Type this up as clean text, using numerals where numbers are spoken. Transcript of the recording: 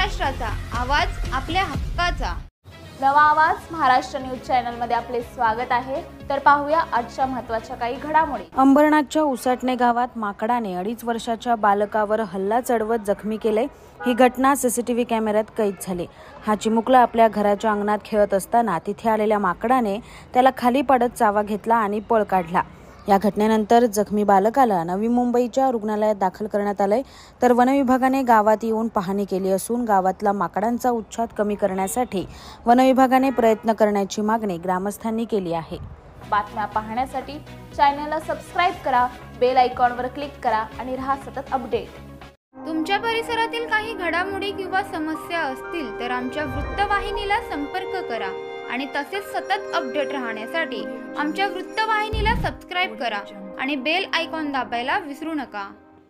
महाराष्ट्राचा आवाज आपल्या हक्काचा। नवा आवाज महाराष्ट्र न्यूज चॅनल मध्ये आपले स्वागत आहे। तर पाहूया आजच्या महत्त्वाच्या काही घडामोडी। अंबरनाथच्या उसाटणे गावात माकडाने 2.5 वर्षाच्या बालकावर हल्ला चढवत जखमी केले। ही घटना सीसीटीव्ही कॅमेऱ्यात कैद झाली। हा चिमुकला आपल्या घराच्या अंगणात खेळत असताना तिथे आलेल्या माकडाने त्याला खाली पडत चावा घेतला आणि पळ काढला। या घटनेनंतर जखमी बालकाला नवी मुंबईच्या रुग्णालयात दाखल करण्यात आले। तर वन विभागाने गावात येऊन पाहणी केली असून गावातला माकडांचा उच्छाद कमी करण्यासाठी वन विभागाने प्रयत्न करण्याची मागणी ग्रामस्थांनी केली आहे। बातम्या पाहण्यासाठी चॅनलला सबस्क्राइब करा, बेल आयकॉनवर क्लिक करा आणि रहा सतत अपडेट। तुमच्या परिसरातील काही घडामोडी किंवा समस्या असतील तर आमच्या वृत्तवाहिनीला संपर्क करा आणि तसेच सतत अपडेट राहण्यासाठी आमच्या वृत्तवाहिनीला सबस्क्राइब करा आणि बेल आयकॉन दाबायला विसरू नका।